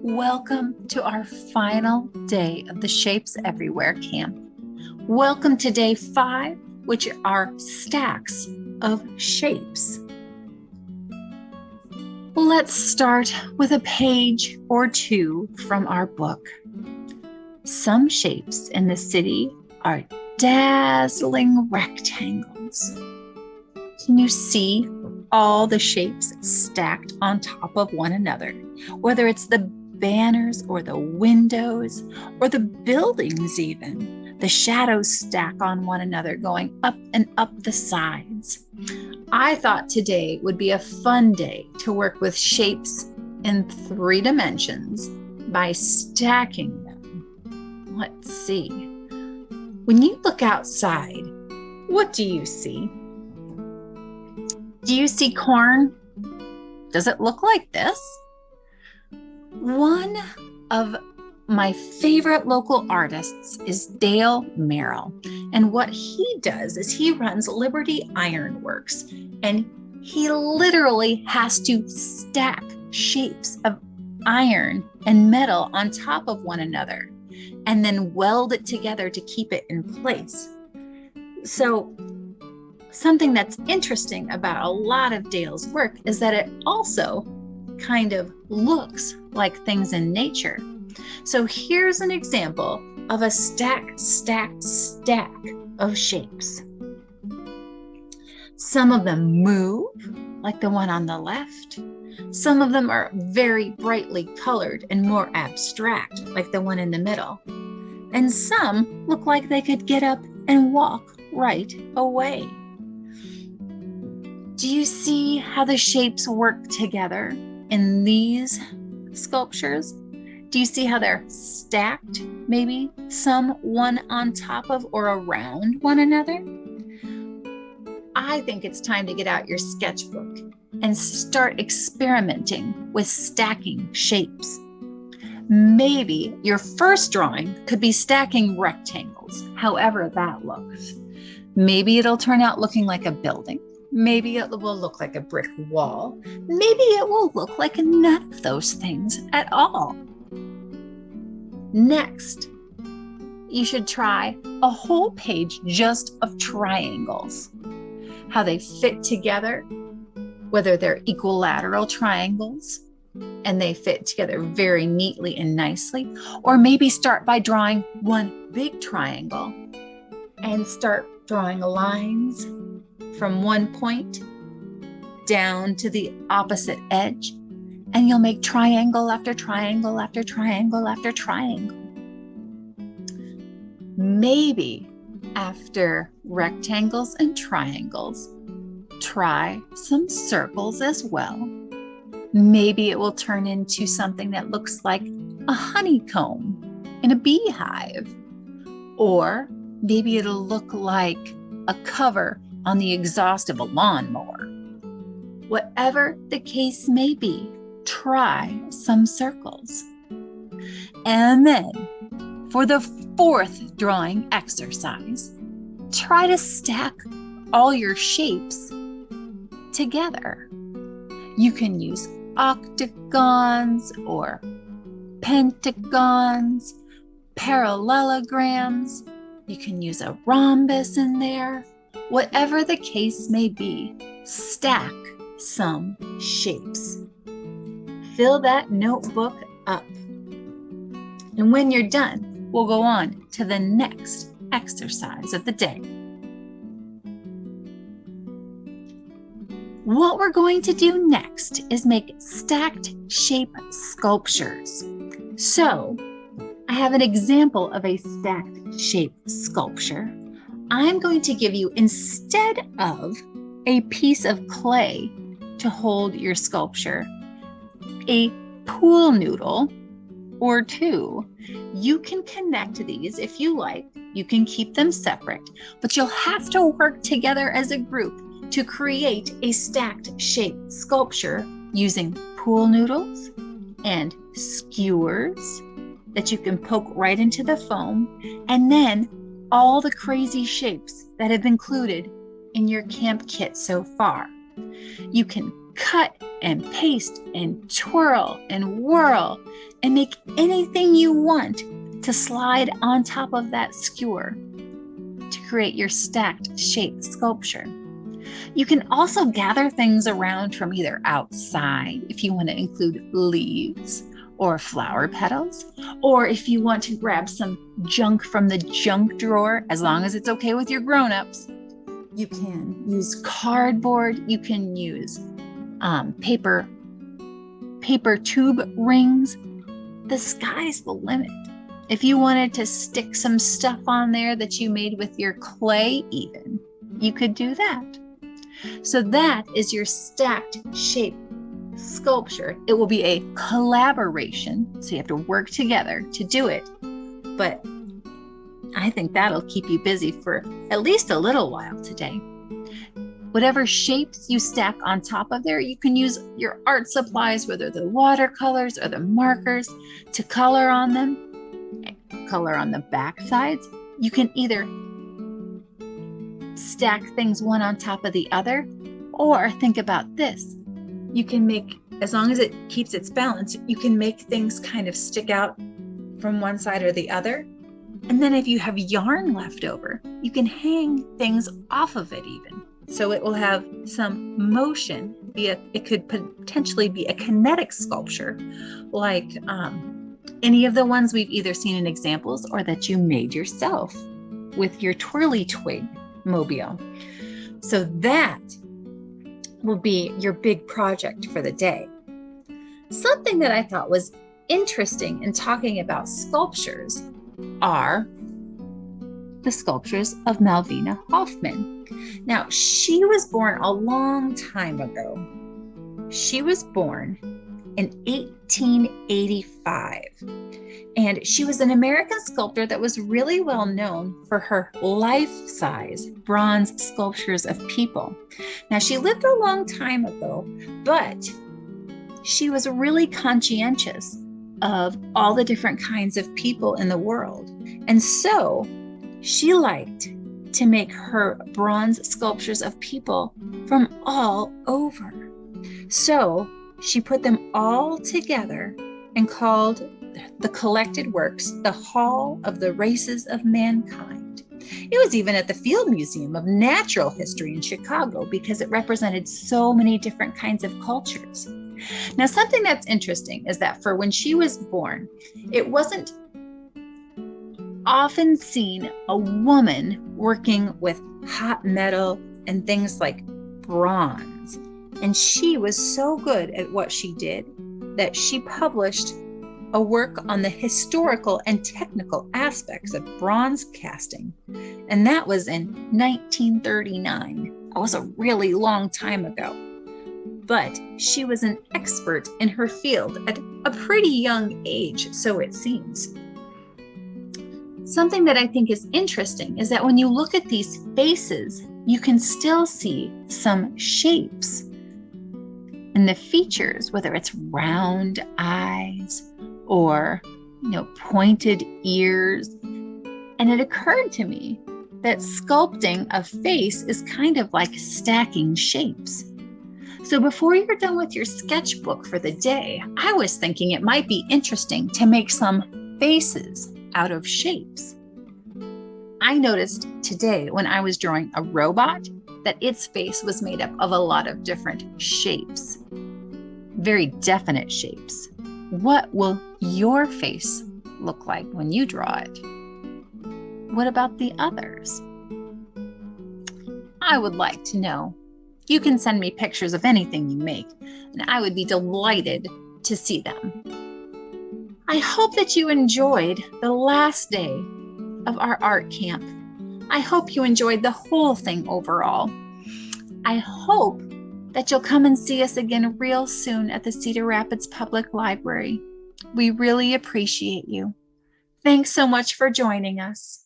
Welcome to our final day of the Shapes Everywhere camp. Welcome to day 5, which are stacks of shapes. Let's start with a page or two from our book. Some shapes in the city are dazzling rectangles. Can you see all the shapes stacked on top of one another, whether it's the banners or the windows or the buildings even? The shadows stack on one another, going up and up the sides. I thought today would be a fun day to work with shapes in 3 dimensions by stacking them. Let's see. When you look outside, what do you see? Do you see corn? Does it look like this? One of my favorite local artists is Dale Merrell. And what he does is he runs Liberty Iron Works. And he literally has to stack shapes of iron and metal on top of one another and then weld it together to keep it in place. So something that's interesting about a lot of Dale's work is that it also kind of looks like things in nature. So here's an example of a stack of shapes. Some of them move, like the one on the left. Some of them are very brightly colored and more abstract, like the one in the middle. And some look like they could get up and walk right away. Do you see how the shapes work together in these sculptures? Do you see how they're stacked, maybe some one on top of or around one another? I think it's time to get out your sketchbook and start experimenting with stacking shapes. Maybe your first drawing could be stacking rectangles, however that looks. Maybe it'll turn out looking like a building. Maybe it will look like a brick wall. Maybe it will look like none of those things at all. Next, you should try a whole page just of triangles, how they fit together, whether they're equilateral triangles and they fit together very neatly and nicely, or maybe start by drawing one big triangle and start drawing lines from one point down to the opposite edge, and you'll make triangle after triangle after triangle after triangle. Maybe after rectangles and triangles, try some circles as well. Maybe it will turn into something that looks like a honeycomb in a beehive, or maybe it'll look like a cover on the exhaust of a lawnmower. Whatever the case may be, try some circles. And then, for the 4th drawing exercise, try to stack all your shapes together. You can use octagons or pentagons, parallelograms. You can use a rhombus in there. Whatever the case may be, stack some shapes. Fill that notebook up. And when you're done, we'll go on to the next exercise of the day. What we're going to do next is make stacked shape sculptures. So, I have an example of a stacked shape sculpture. I'm going to give you, instead of a piece of clay to hold your sculpture, a pool noodle or 2. You can connect these if you like. You can keep them separate, but you'll have to work together as a group to create a stacked shape sculpture using pool noodles and skewers that you can poke right into the foam, and then all the crazy shapes that have been included in your camp kit so far. You can cut and paste and twirl and whirl and make anything you want to slide on top of that skewer to create your stacked shaped sculpture. You can also gather things around from either outside, if you want to include leaves or flower petals, or if you want to grab some junk from the junk drawer, as long as it's okay with your grown-ups. You can use cardboard, you can use paper tube rings. The sky's the limit. If you wanted to stick some stuff on there that you made with your clay even, you could do that. So that is your stacked shape sculpture. It will be a collaboration, so you have to work together to do it. But I think that'll keep you busy for at least a little while today. Whatever shapes you stack on top of there, you can use your art supplies, whether the watercolors or the markers, to color on them, color on the back sides. You can either stack things one on top of the other, or think about this. You can make, as long as it keeps its balance, you can make things kind of stick out from one side or the other. And then if you have yarn left over, you can hang things off of it even. So it will have some motion. It could potentially be a kinetic sculpture, like any of the ones we've either seen in examples or that you made yourself with your twirly twig mobile. So that will be your big project for the day. Something that I thought was interesting in talking about sculptures are the sculptures of Melvina Hoffman. Now, she was born a long time ago. She was born in 1885. And she was an American sculptor that was really well known for her life-size bronze sculptures of people. Now, she lived a long time ago, but she was really conscientious of all the different kinds of people in the world. And so she liked to make her bronze sculptures of people from all over. So she put them all together and called the collected works the Hall of the Races of Mankind. It was even at the Field Museum of Natural History in Chicago because it represented so many different kinds of cultures. Now, something that's interesting is that for when she was born, it wasn't often seen a woman working with hot metal and things like bronze. And she was so good at what she did that she published a work on the historical and technical aspects of bronze casting. And that was in 1939. That was a really long time ago. But she was an expert in her field at a pretty young age, so it seems. Something that I think is interesting is that when you look at these faces, you can still see some shapes in the features, whether it's round eyes or, pointed ears. And it occurred to me that sculpting a face is kind of like stacking shapes. So before you're done with your sketchbook for the day, I was thinking it might be interesting to make some faces out of shapes. I noticed today when I was drawing a robot that its face was made up of a lot of different shapes, very definite shapes. What will your face look like when you draw it? What about the others? I would like to know. You can send me pictures of anything you make, and I would be delighted to see them. I hope that you enjoyed the last day of our art camp. I hope you enjoyed the whole thing overall. I hope that you'll come and see us again real soon at the Cedar Rapids Public Library. We really appreciate you. Thanks so much for joining us.